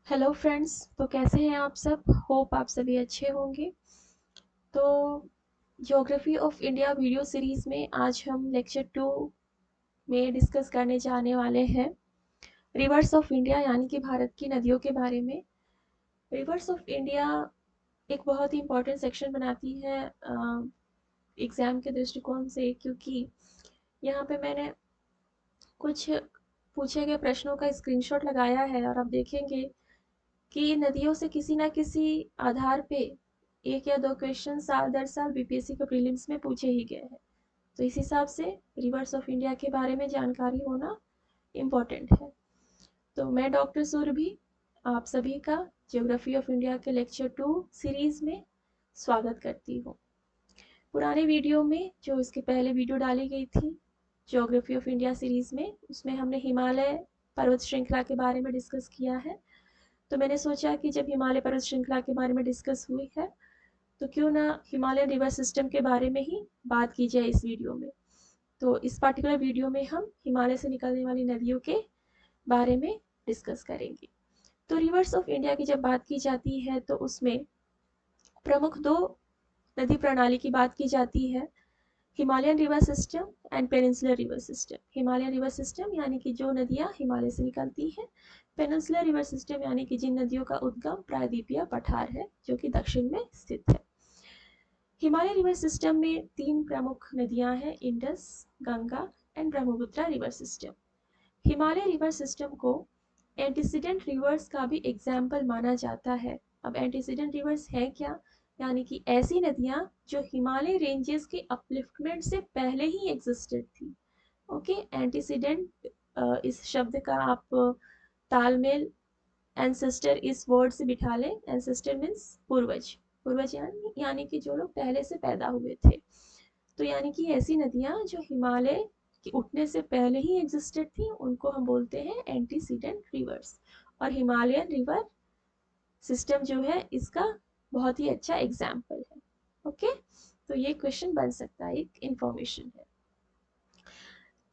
Hello friends, तो कैसे हैं आप सब? होप आप सभी अच्छे होंगे। तो geography of India video series में आज हम लेक्चर 2 में डिस्कस करने जाने वाले हैं रिवर्स ऑफ इंडिया, यानी कि भारत की नदियों के बारे में। रिवर्स ऑफ इंडिया एक बहुत ही इम्पोर्टेंट सेक्शन बनाती है एग्ज़ाम के दृष्टिकोण से, क्योंकि यहाँ पे मैंने कुछ पूछे गए प्रश्नों का स्क्रीनशॉट लगाया है और आप देखेंगे कि नदियों से किसी ना किसी आधार पे एक या दो क्वेश्चन साल दर साल बीपीएससी के प्रीलिम्स में पूछे ही गए हैं। तो इस हिसाब से रिवर्स ऑफ इंडिया के बारे में जानकारी होना इम्पोर्टेंट है। तो मैं डॉक्टर सुरभि आप सभी का ज्योग्राफी ऑफ इंडिया के लेक्चर 2 सीरीज में स्वागत करती हूँ। पुराने वीडियो में जो इसके पहले वीडियो डाली गई थी ज्योग्राफी ऑफ इंडिया सीरीज में, उसमें हमने हिमालय पर्वत श्रृंखला के बारे में डिस्कस किया है। तो मैंने सोचा कि जब हिमालय पर्वत श्रृंखला के बारे में डिस्कस हुई है तो क्यों ना हिमालयन रिवर सिस्टम के बारे में ही बात की जाए इस वीडियो में। तो इस पार्टिकुलर वीडियो में हम हिमालय से निकलने वाली नदियों के बारे में डिस्कस करेंगे। तो रिवर्स ऑफ इंडिया की जब बात की जाती है तो उसमें प्रमुख दो नदी प्रणाली की बात की जाती है, Himalayan river system and peninsular river system. Himalayan river system यानी कि जो नदियाँ हिमालय से निकलती हैं, पेनिनसुलर रिवर सिस्टम यानी कि जिन नदियों का उद्गम प्रायद्वीपीय पठार है जो कि दक्षिण में स्थित है। हिमालय रिवर सिस्टम में तीन प्रमुख नदियां हैं, Indus, Ganga and Brahmaputra river system. Himalaya river system को एंटीसीडेंट रिवर्स का भी एग्जाम्पल माना जाता है। अब एंटीसीडेंट रिवर्स है क्या? यानी कि ऐसी नदियां जो हिमालय रेंजेस के अपलिफ्टमेंट से पहले ही एग्जिस्टेड थी। ओके, एंटीसीडेंट इस शब्द का आप तालमेल एंसेस्टर इस वर्ड से बिठा लें। एंसेस्टर मीन्स पूर्वज, पूर्वज यानी कि जो लोग पहले से पैदा हुए थे। तो यानी कि ऐसी नदियां जो हिमालय के उठने से पहले ही एग्जिस्टेड थी उनको हम बोलते हैं एंटीसीडेंट रिवर्स। और हिमालयन रिवर सिस्टम जो है इसका बहुत ही अच्छा एग्जाम्पल है। ओके, तो ये क्वेश्चन बन सकता है, एक इंफॉर्मेशन है।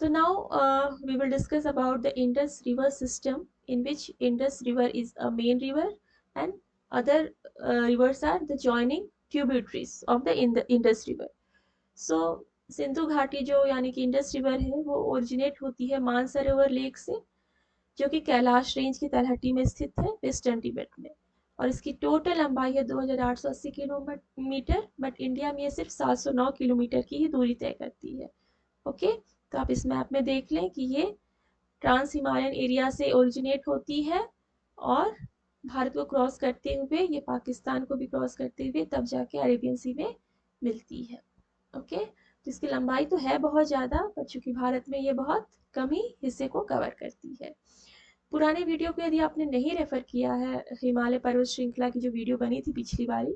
So now we will discuss about the Indus River system, in which Indus River is a main river and other rivers are the joining tributaries of the Indus River. So Sindhu घाटी जो यानी कि Indus river है वो originate होती है Mansarovar lake से, जो कि कैलाश रेंज की तलहटी में स्थित है वेस्टर्न तिब्बत में। और इसकी टोटल लंबाई है 2880 किलोमीटर, बट इंडिया में ये सिर्फ 709 किलोमीटर की ही दूरी तय करती है। ओके, तो आप इस मैप में देख लें कि ये ट्रांस हिमालयन एरिया से ओरिजिनेट होती है और भारत को क्रॉस करते हुए ये पाकिस्तान को भी क्रॉस करते हुए तब जाके अरेबियन सी में मिलती है। ओके, तो इसकी लंबाई तो है बहुत ज़्यादा, पर चूंकि भारत में ये बहुत कम ही हिस्से को कवर करती है। पुराने वीडियो को यदि आपने नहीं रेफर किया है, हिमालय पर्वत श्रृंखला की जो वीडियो बनी थी पिछली बारी,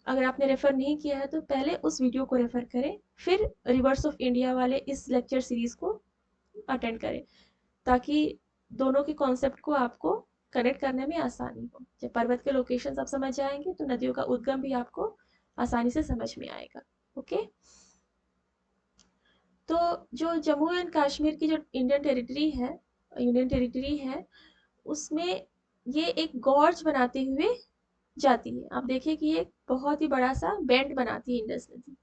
अगर आपने रेफर नहीं किया है तो पहले उस वीडियो को रेफर करें, फिर रिवर्स ऑफ इंडिया वाले इस लेक्चर सीरीज को अटेंड करें, ताकि दोनों के कॉन्सेप्ट को आपको कनेक्ट करने में आसानी हो। जब पर्वत के लोकेशन आप समझ जाएंगे तो नदियों का उद्गम भी आपको आसानी से समझ में आएगा। ओके, तो जो जम्मू एंड कश्मीर की जो यूनियन टेरिटरी है, उसमें ये एक गॉर्ज बनाते हुए जाती है। आप देखिए कि ये बहुत ही बड़ा सा बेंड बनाती है इंडस नदी।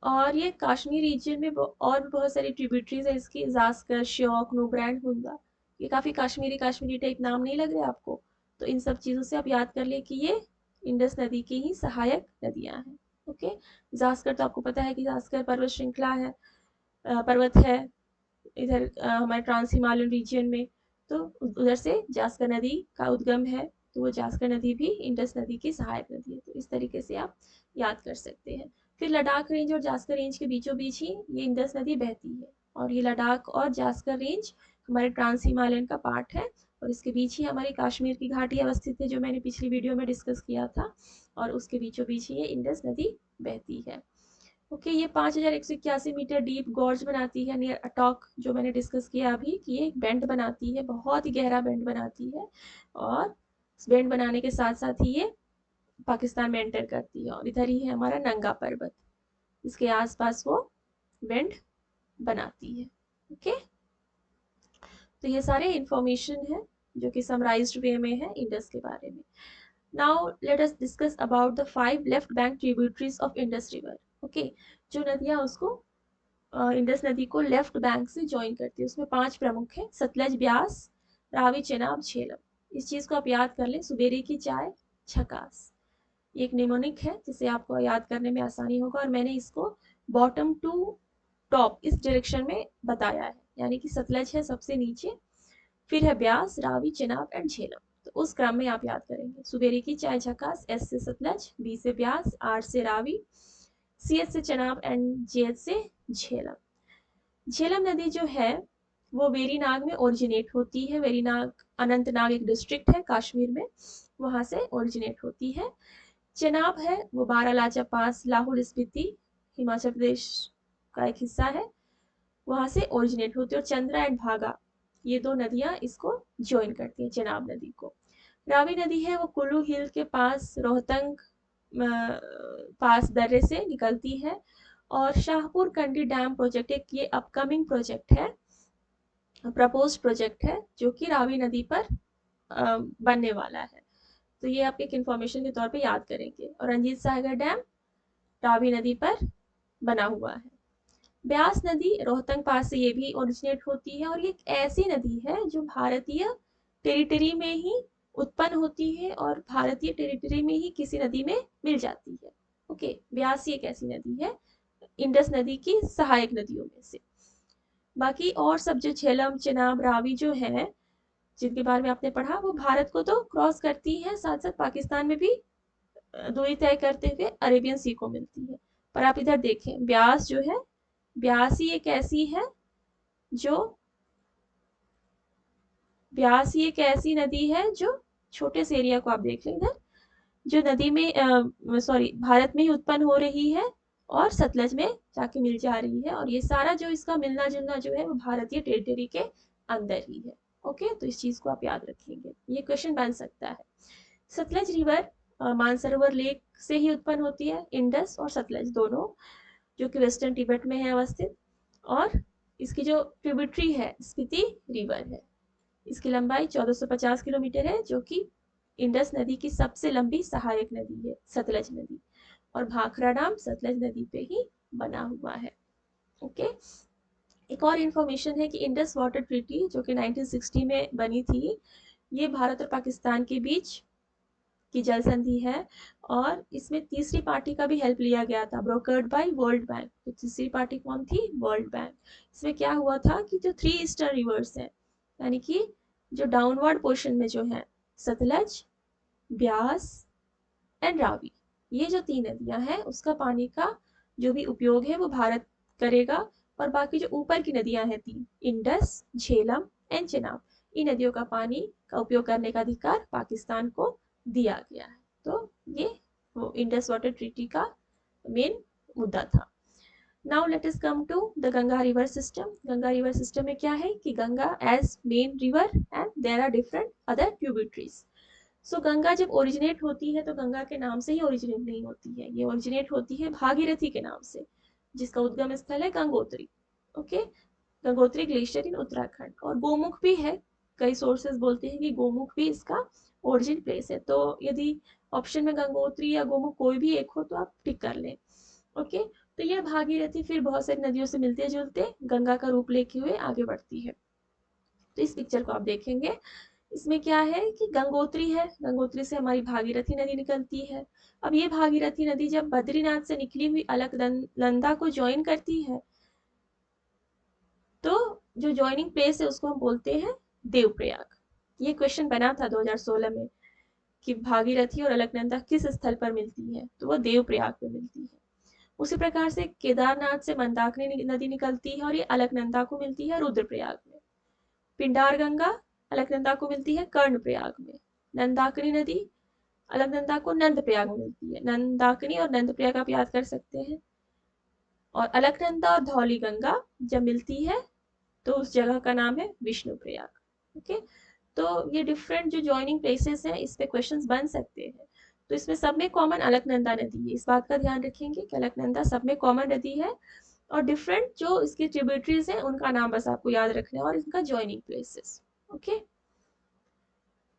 और ये कश्मीर रीजन में और भी बहुत सारी ट्रिब्यूटरीज है इसकी, जास्कर, श्योक, नुब्रा एंड हुंदा। ये काफ़ी कश्मीरी कश्मीरी टाइप नाम नहीं लग रहे आपको? तो इन सब चीज़ों से आप याद कर लिए कि ये इंडस नदी की ही सहायक नदियां हैं। ओके, जास्कर तो आपको पता है कि जास्कर पर्वत श्रृंखला है, पर्वत है इधर हमारे ट्रांस हिमालयन रीजन में। तो उधर से जास्कर नदी का उद्गम है, तो वो जास्कर नदी भी इंडस नदी की सहायक नदी है। तो इस तरीके से आप याद कर सकते हैं। फिर लद्दाख रेंज और जास्कर रेंज के बीचों बीच ही ये इंडस नदी बहती है, और ये लद्दाख और जास्कर रेंज हमारे ट्रांस हिमालयन का पार्ट है, और इसके बीच ही हमारी कश्मीर की घाटी अवस्थित है जो मैंने पिछली वीडियो में डिस्कस किया था, और उसके बीचों बीच ही ये इंडस नदी बहती है। ओके, ये 5181 मीटर डीप गॉर्ज बनाती है नियर अटॉक, जो मैंने डिस्कस किया अभी कि ये एक बेंड बनाती है, बहुत ही गहरा बेंड बनाती है, और इस बेंड बनाने के साथ साथ ही ये पाकिस्तान में एंटर करती है। और इधर ही है हमारा नंगा पर्वत, इसके आसपास वो बेंड बनाती है। ओके, तो ये सारे इंफॉर्मेशन है जो कि समराइज्ड वे में है इंडस के बारे में। Now let us discuss about the 5 left bank tributaries of Indus river. Okay, जो नदियां उसको इंडस नदी को लेफ्ट बैंक से ज्वाइन करती है, उसमें 5 प्रमुख है: सतलज, ब्यास, रावी, चेनाब, झेलम। इस चीज को आप याद कर लें, सुबेरे की चाय, झकास। ये एक निमोनिक है जिसे आपको याद करने में आसानी होगा, और मैंने इसको बॉटम टू टॉप इस डायरेक्शन में बताया है, यानी कि सतलज है सबसे नीचे, फिर है ब्यास, रावी, चेनाब एंड झेलम। तो उस क्रम में आप याद करेंगे: सुबेरे की चाय, झकास, एस से सतलज, बी से ब्यास, आर से रावी, सी एच से चेनाब एंड जे एच से झेलम। झेलम नदी जो है वो वेरीनाग में ओरिजिनेट होती है। वेरीनाग अनंतनाग एक डिस्ट्रिक्ट है कश्मीर में, वहां से ओरिजिनेट होती है। चेनाब है वो बारालाचा पास, लाहौल स्पीति, हिमाचल प्रदेश का एक हिस्सा है, वहां से ओरिजिनेट होती है। और चंद्रा एंड भागा, ये दो नदियां इसको ज्वाइन करती हैं चेनाब नदी को। रावी नदी है वो कुल्लू हिल के पास रोहतंग पास दर्रे से निकलती है। और शाहपुर कंडी डैम प्रोजेक्ट एक ये अपकमिंग प्रोजेक्ट है, प्रपोज्ड प्रोजेक्ट है, जो कि रावी नदी पर बनने वाला है। तो ये आप एक इंफॉर्मेशन के तौर पे याद करेंगे। और रंजीत सागर डैम रावी नदी पर बना हुआ है। ब्यास नदी रोहतंग पास से ये भी ओरिजिनेट होती है, और ये एक ऐसी नदी है जो भारतीय टेरिटरी में ही उत्पन्न होती है और भारतीय टेरिटरी में ही किसी नदी में मिल जाती है। ओके, ब्यास ही एक ऐसी नदी है इंडस नदी की सहायक नदियों में से। बाकी और सब जो झेलम, चेनाब, रावी जो है जिनके बारे में आपने पढ़ा, वो भारत को तो क्रॉस करती है, साथ साथ पाकिस्तान में भी दूरी तय करते हुए अरेबियन सी को मिलती है। पर आप इधर देखें, ब्यास जो है, ब्यास ही एक ऐसी है जो ब्यास ही एक ऐसी नदी है जो छोटे से एरिया को आप देख लें इधर, जो नदी में सॉरी भारत में ही उत्पन्न हो रही है और सतलज में जाके मिल जा रही है। और ये सारा जो इसका मिलना जुलना जो है वो भारतीय टेरिटरी के अंदर ही है। ओके, तो इस चीज को आप याद रखेंगे, ये क्वेश्चन बन सकता है। सतलज रिवर मानसरोवर लेक से ही उत्पन्न होती है, इंडस और सतलज दोनों, जो कि वेस्टर्न तिब्बत में है अवस्थित। और इसकी जो ट्रिब्यूटरी है स्पीति रिवर है, इसकी लंबाई 1450 किलोमीटर है, जो कि इंडस नदी की सबसे लंबी सहायक नदी है सतलज नदी। और भाखड़ा डैम सतलज नदी पे ही बना हुआ है। ओके, एक और इंफॉर्मेशन है कि इंडस वाटर ट्रीटी जो कि 1960 में बनी थी, ये भारत और पाकिस्तान के बीच की जल संधि है, और इसमें तीसरी पार्टी का भी हेल्प लिया गया था, ब्रोकर्ड बाय वर्ल्ड बैंक। तो तीसरी पार्टी कौन थी? World bank. इसमें क्या हुआ था कि जो 3 ईस्टर्न रिवर्स हैं, यानी कि जो डाउनवर्ड पोर्शन में जो है सतलज, ब्यास एंड रावी, ये जो 3 नदियां हैं उसका पानी का जो भी उपयोग है वो भारत करेगा। और बाकी जो ऊपर की नदियां हैं 3, इंडस, झेलम एंड चेनाब, इन नदियों का पानी का उपयोग करने का अधिकार पाकिस्तान को दिया गया है। तो ये वो इंडस वाटर ट्रीटी का मेन मुद्दा था। Now let us come to the Ganga river system. Ganga river system में क्या है कि Ganga as main river and there are different other tributaries. So Ganga जब ओरिजिनेट होती है तो गंगा के नाम से ही ओरिजिनेट नहीं होती है, ये ओरिजिनेट होती है भागीरथी के नाम से, जिसका उद्गम स्थल है गंगोत्री। ओके, गंगोत्री ग्लेशियर इन उत्तराखंड। और गोमुख भी है, कई सोर्सेज बोलते हैं कि गोमुख भी इसका ओरिजिन प्लेस है। तो यदि ऑप्शन में गंगोत्री या गोमुख कोई भी एक हो तो आप टिक कर लें। ओके, तो यह भागीरथी फिर बहुत सारी नदियों से मिलते जुलते गंगा का रूप लेके हुए आगे बढ़ती है। तो इस पिक्चर को आप देखेंगे, इसमें क्या है कि गंगोत्री है, गंगोत्री से हमारी भागीरथी नदी निकलती है। अब ये भागीरथी नदी जब बद्रीनाथ से निकली हुई अलकनंदा को ज्वाइन करती है, तो जो ज्वाइनिंग प्लेस है उसको हम बोलते हैं देवप्रयाग। ये क्वेश्चन बना था 2016 में कि भागीरथी और अलकनंदा किस स्थल पर मिलती है, तो वो देवप्रयाग पे मिलती है। उसी प्रकार से केदारनाथ से मंदाकिनी नदी निकलती है और ये अलकनंदा को मिलती है रुद्रप्रयाग में। पिंडार गंगा अलकनंदा को मिलती है कर्णप्रयाग में। नंदाकिनी नदी अलकनंदा को नंदप्रयाग में मिलती है। नंदाकिनी और नंदप्रयाग आप याद कर सकते हैं। और अलकनंदा और धौली गंगा जब मिलती है तो उस जगह का नाम है विष्णु प्रयाग। ओके, तो ये डिफरेंट जो ज्वाइनिंग प्लेसेस हैं इस पे क्वेश्चंस बन सकते हैं। तो इसमें सब में कॉमन अलकनंदा नदी है, इस बात का ध्यान रखेंगे कि अलकनंदा सब में कॉमन नदी है। और डिफरेंट जो इसकी ट्रिब्यूटरीज हैं उनका नाम बस आपको याद रखना है और इनका ज्वाइनिंग प्लेसेस। ओके,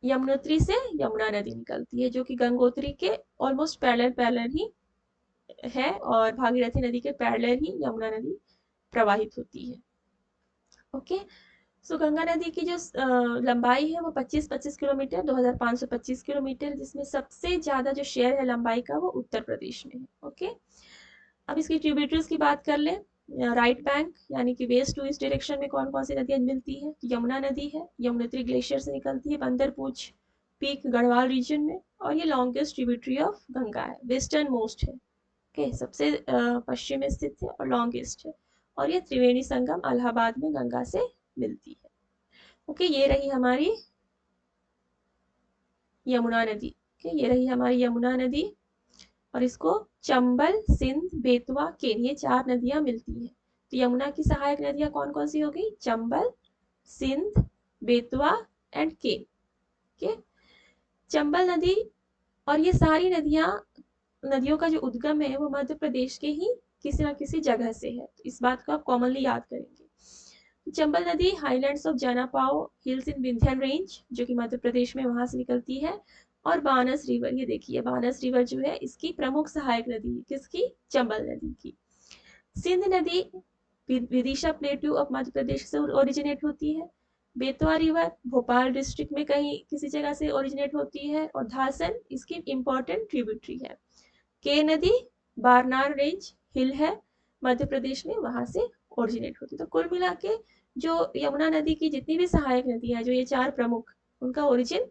यमुनोत्री से यमुना नदी निकलती है जो कि गंगोत्री के ऑलमोस्ट पैरेलल पैरेलल ही है और भागीरथी नदी के पैरेलल ही यमुना नदी प्रवाहित होती है। ओके, सो गंगा नदी की जो लंबाई है वो 25-25 किलोमीटर 2525 किलोमीटर, जिसमें सबसे ज्यादा जो शेयर है लंबाई का वो उत्तर प्रदेश में है। ओके, अब इसकी ट्रिब्यूटरीज की बात कर लें। राइट बैंक यानी कि वेस्ट टू ईस्ट डायरेक्शन में कौन कौन सी नदियां मिलती है? यमुना नदी है, यमुनोत्री ग्लेशियर से निकलती है बंदरपूछ पीक गढ़वाल रीजन में, और ये लॉन्गेस्ट ट्रिब्यूटरी ऑफ गंगा है, वेस्टर्न मोस्ट है। ओके, सबसे पश्चिम में स्थित है और लॉन्गेस्ट है, और ये त्रिवेणी संगम इलाहाबाद में गंगा से मिलती है। ओके, ये रही हमारी यमुना नदी। ओके, ये रही हमारी यमुना नदी, और इसको चंबल, सिंध, बेतवा, केन, ये 4 नदियां मिलती हैं। तो यमुना की सहायक नदियां कौन कौन सी हो गई? चंबल, सिंध, बेतवा एंड केन। ओके, चंबल नदी और ये सारी नदियों का जो उद्गम है वो मध्य प्रदेश के ही किसी न किसी जगह से है, तो इस बात को आप कॉमनली याद करेंगे। चंबल नदी highlands of Janapao hills in Vindhyan range जो कि मध्य प्रदेश में वहां से निकलती है, और बानस रिवर, ये देखिए बानस रिवर जो है इसकी प्रमुख सहायक नदी है, किसकी? चंबल नदी की। सिंध नदी विदिशा प्लेट्यू ऑफ मध्य प्रदेश से ओरिजिनेट होती है। बेतवा रिवर भोपाल डिस्ट्रिक्ट में कहीं किसी जगह से ओरिजिनेट होती है, और धासन इसकी इंपॉर्टेंट ट्रिब्यूटरी है। के नदी बारनार रेंज हिल है मध्य प्रदेश में, वहां से ओरिजिनेट होती है। तो कुल मिला के जो यमुना नदी की जितनी भी सहायक नदियां हैं, जो ये 4 प्रमुख, उनका ओरिजिन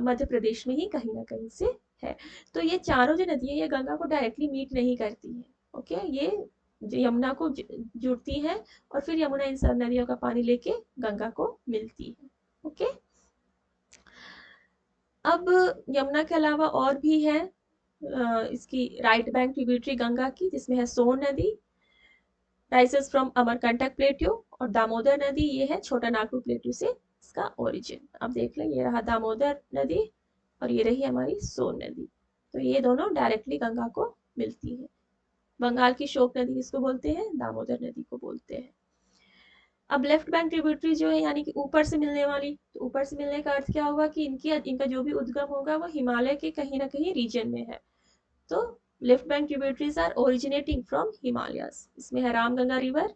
मध्य प्रदेश में ही कहीं ना कहीं से है। तो ये चारों जो नदियां ये गंगा को डायरेक्टली मीट नहीं करती है। ओके, ये यमुना को जुड़ती है और फिर यमुना इन सब नदियों का पानी लेके गंगा को मिलती है। ओके, अब यमुना के अलावा और भी है इसकी राइट बैंक ट्रिब्यूटरी गंगा की, जिसमें है सोन नदी राइजेस फ्रॉम अमरकंटक प्लेट्यू, और दामोदर नदी ये है छोटा नागपुर प्लेट्यू से इसका ओरिजिन। अब देख लें, ये रहा दामोदर नदी और ये रही हमारी सोन नदी, तो ये दोनों डायरेक्टली गंगा को मिलती है। बंगाल की शोक नदी इसको बोलते हैं, दामोदर नदी को बोलते हैं। अब लेफ्ट बैंक ट्रिब्यूटरी जो है यानी कि ऊपर से मिलने वाली, तो ऊपर से मिलने का अर्थ क्या होगा कि इनका जो भी उद्गम होगा वो हिमालय के कहीं ना कहीं रीजन में है। तो left bank tributaries are originating from Himalayas. इसमें है Ramganga river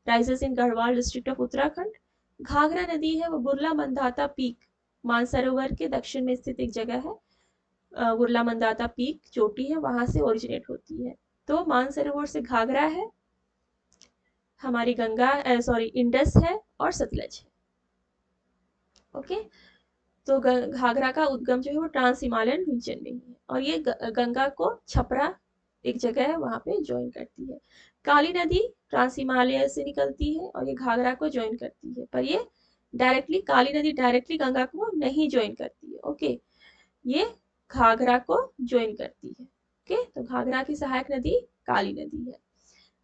rises in Garhwal district of Uttarakhand. Ghaghra नदी है वो बुरला मंदाता पीक मानसरोवर के दक्षिण में स्थित एक जगह है, बुरला मंदाता पीक चोटी है, वहां से ओरिजिनेट होती है। तो मानसरोवर से घाघरा है, हमारी गंगा सॉरी इंडस है और सतलज है। ओके, तो घाघरा का उद्गम जो है वो ट्रांस हिमालयन रीजन में ही है, और ये गंगा को छपरा एक जगह है वहां पे ज्वाइन करती है। काली नदी ट्रांस हिमालय से निकलती है और ये घाघरा को ज्वाइन करती है, पर ये डायरेक्टली काली नदी डायरेक्टली गंगा को नहीं ज्वाइन करती है। ओके, ये घाघरा को ज्वाइन करती है। ओके, तो घाघरा की सहायक नदी काली नदी है।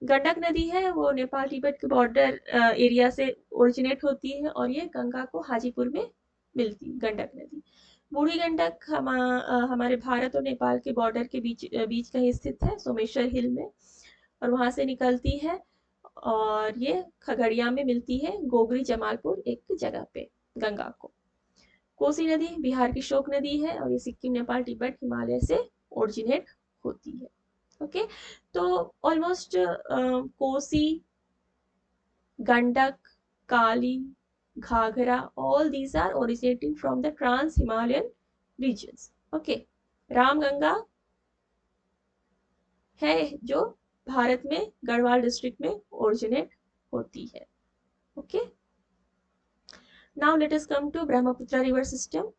गंडक नदी है वो नेपाल तिब्बत के बॉर्डर एरिया से ओरिजिनेट होती है, और ये गंगा को हाजीपुर में मिलती है, गंडक नदी। बूढ़ी गंडक हमारे भारत और नेपाल के बॉर्डर के बीच कहीं स्थित है, सोमेश्वर हिल में, और वहां से निकलती है, और ये खगड़िया में मिलती है, गोगरी जमालपुर एक जगह पे गंगा को। कोसी नदी बिहार की शोक नदी है, और ये सिक्किम नेपाल तिब्बत हिमालय से ओरिजिनेट होती है। ओके, तो almost Kosi, Gandak, Kali, Ghaghra, all these are originating from the trans Himalayan regions. Okay, Ramganga है जो भारत में गढ़वाल डिस्ट्रिक्ट में ओरिजिनेट होती है। Okay, now let us come to Brahmaputra river system.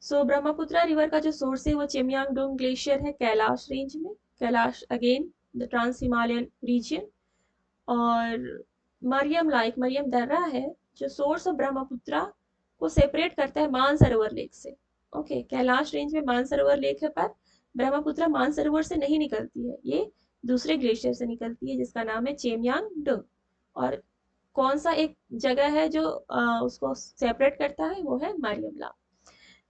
So Brahmaputra river का जो सोर्स है वो चेमयांगडोंग ग्लेशियर है कैलाश रेंज में, Kailash again the trans Himalayan region, और मरियम दर्रा है जो सोर्स ऑफ ब्रह्मपुत्र को सेपरेट करता है मानसरोवर लेक से। ओके, कैलाश रेंज में मानसरोवर लेक है, पर ब्रह्मपुत्र मानसरोवर से नहीं निकलती है, ये दूसरे ग्लेशियर से निकलती है जिसका नाम है चेमयांगडोंग। और कौन सा एक जगह है जो उसको सेपरेट करता है, वो है मरियमला।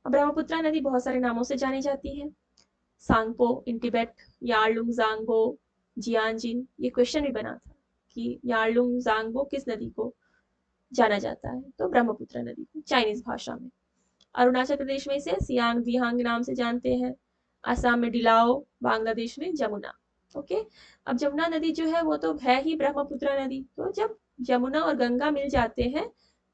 ब्रह्मपुत्र नदी बहुत सारे नामों से जानी जाती है, सांगपो इन तिब्बत, यारलुंग जांगबो, जियानजिन, ये क्वेश्चन भी बना था कि यारलुंग जांगबो किस नदी को जाना जाता है, तो ब्रह्मपुत्र नदी को चाइनीज भाषा में। अरुणाचल प्रदेश में इसे सियांग दिहांग नाम से जानते हैं, असम में डिलाओ, बांग्लादेश में जमुना। ओके, अब जमुना नदी जो है वो तो है ही ब्रह्मपुत्र नदी, तो जब यमुना और गंगा मिल जाते हैं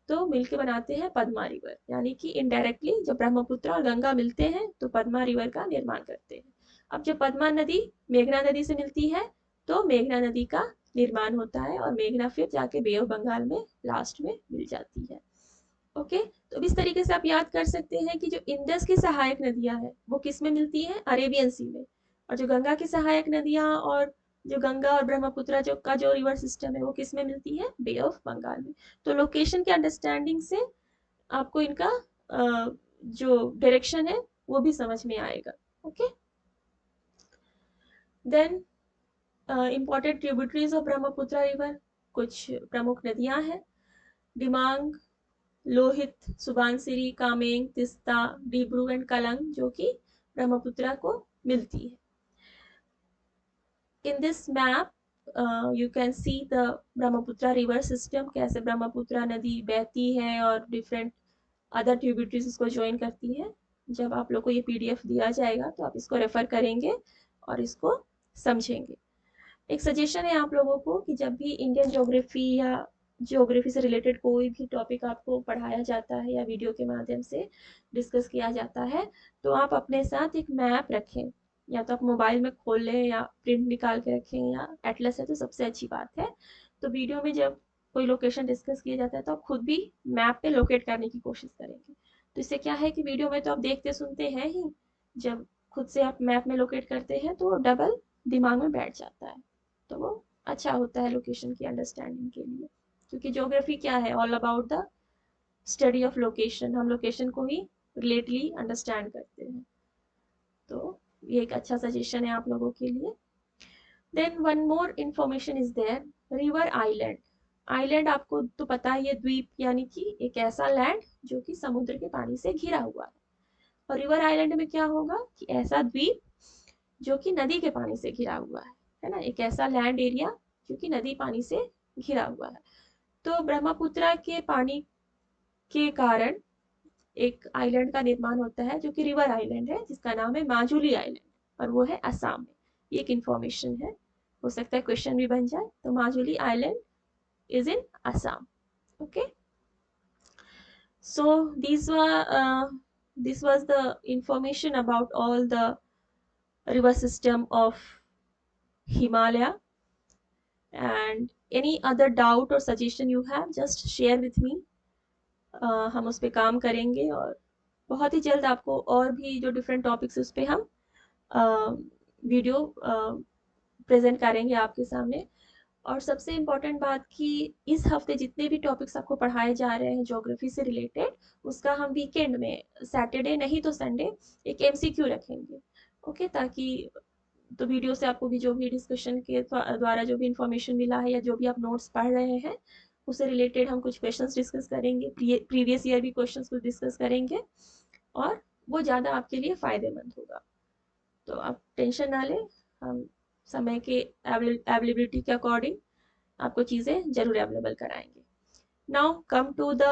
तो मिलके बनाते हैं पद्मा रिवर, यानी कि इनडायरेक्टली जब ब्रह्मपुत्र और गंगा मिलते हैं तो पद्मा रिवर का निर्माण करते हैं। अब जब पद्मा नदी मेघना नदी से मिलती है तो मेघना नदी का निर्माण होता है और मेघना फिर जाके बे ऑफ बंगाल में लास्ट में मिल जाती है। ओके, तो इस तरीके से आप याद कर सकते हैं कि जो इंडस की सहायक नदियां हैं वो किस में मिलती हैं, अरेबियन सी में, और जो गंगा की सहायक नदियां और जो गंगा और ब्रह्मपुत्र जो रिवर सिस्टम है वो किस में मिलती है, बे ऑफ बंगाल में। तो लोकेशन के अंडरस्टैंडिंग से आपको इनका जो डायरेक्शन है वो भी समझ में आएगा। Okay, then important tributaries of Brahmaputra river, कुछ प्रमुख नदियां हैं, दिमांग, लोहित, सुबानसिरी, कामेंग, तिस्ता, डिब्रू एंड कलंग, जो कि ब्रह्मपुत्र को मिलती है। In this map you can see the Brahmaputra river system, कैसे ब्रह्मपुत्र नदी बहती है और डिफरेंट अदर ट्रिब्यूटरीज इसको ज्वाइन करती है। जब आप लोग को ये पीडीएफ दिया जाएगा तो आप इसको रेफर करेंगे और इसको समझेंगे। एक सजेशन है आप लोगों को कि जब भी इंडियन ज्योग्राफी या ज्योग्राफी से रिलेटेड कोई भी टॉपिक आपको पढ़ाया जाता है या वीडियो के माध्यम से डिस्कस किया जाता है तो आप अपने साथ एक मैप रखें, या तो आप मोबाइल में खोल लें या प्रिंट निकाल के रखें, या एटलस है तो सबसे अच्छी बात है। तो वीडियो में जब कोई लोकेशन डिस्कस किया जाता है तो आप खुद भी मैप पे लोकेट करने की कोशिश करेंगे। तो इससे क्या है कि वीडियो में तो आप देखते सुनते हैं ही, जब खुद से आप मैप में लोकेट करते हैं तो डबल दिमाग में बैठ जाता है, तो वो अच्छा होता है लोकेशन की अंडरस्टैंडिंग के लिए। क्योंकि ज्योग्राफी क्या है, all about the study of location, हम लोकेशन को ही रिलेटली अंडरस्टैंड करते हैं। तो ये एक अच्छा सजेशन है आप लोगों के लिए। Then one more information is there, river island. Island आपको तो पता ही है, द्वीप, यानी कि एक ऐसा लैंड जो कि समुद्र के पानी से घिरा हुआ है। और रिवर आइलैंड में क्या होगा कि ऐसा द्वीप जो कि नदी के पानी से घिरा हुआ है ना, एक ऐसा लैंड एरिया जो कि नदी पानी से घिरा हुआ है। तो ब्रह्मपुत्र के पानी के कारण एक आइलैंड का निर्माण होता है जो कि रिवर आइलैंड है, जिसका नाम है माजुली आइलैंड, और वो है असम में। ये एक इंफॉर्मेशन है, हो सकता है क्वेश्चन भी बन जाए। तो Majuli island is in Assam. Okay, so this was the information about all the river system of Himalaya, and any other doubt or suggestion you have just share with me. हम उस पर काम करेंगे और बहुत ही जल्द आपको और भी जो डिफरेंट टॉपिक्स उस पर हम वीडियो प्रेजेंट करेंगे आपके सामने। और सबसे इम्पोर्टेंट बात कि इस हफ्ते जितने भी टॉपिक्स आपको पढ़ाए जा रहे हैं ज्योग्राफी से रिलेटेड, उसका हम वीकेंड में सैटरडे नहीं तो संडे एक एमसीक्यू रखेंगे। ओके, ताकि तो वीडियो से आपको भी जो भी डिस्कशन के द्वारा जो भी इंफॉर्मेशन मिला है या जो भी आप नोट्स पढ़ रहे हैं उससे रिलेटेड हम कुछ क्वेश्चंस डिस्कस करेंगे, प्रीवियस ईयर भी क्वेश्चंस कुछ डिस्कस करेंगे, और वो ज़्यादा आपके लिए फ़ायदेमंद होगा। तो आप टेंशन ना लें, हम समय के अवेलेबिलिटी के अकॉर्डिंग आपको चीज़ें जरूर अवेलेबल कराएंगे। Now come to the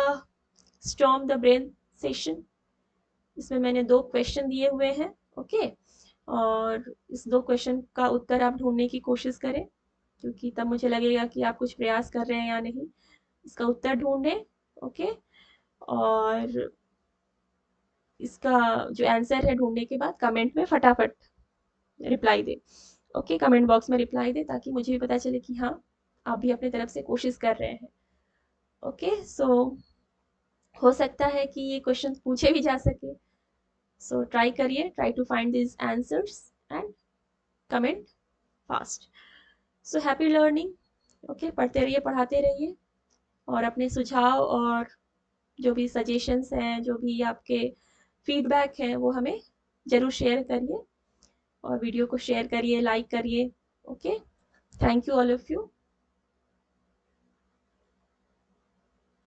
storm the brain session. इसमें मैंने 2 क्वेश्चन दिए हुए हैं। ओके, और इस 2 क्वेश्चन का उत्तर आप ढूंढने की कोशिश करें, क्योंकि तब मुझे लगेगा कि आप कुछ प्रयास कर रहे हैं या नहीं। इसका उत्तर ढूंढें। ओके, और इसका जो आंसर है ढूंढने के बाद कमेंट में फटाफट रिप्लाई दे। ओके, कमेंट बॉक्स में रिप्लाई दे ताकि मुझे भी पता चले कि हाँ आप भी अपने तरफ से कोशिश कर रहे हैं। ओके, सो हो सकता है कि ये क्वेश्चन पूछे भी जा सके, सो ट्राई करिए, try to find this answers and comment fast. So happy learning. Okay, पढ़ते रहिए, पढ़ाते रहिए, और अपने सुझाव और जो भी सजेशंस हैं, जो भी आपके फीडबैक हैं, वो हमें ज़रूर शेयर करिए, और वीडियो को शेयर करिए, लाइक करिए। Okay, thank you all of you.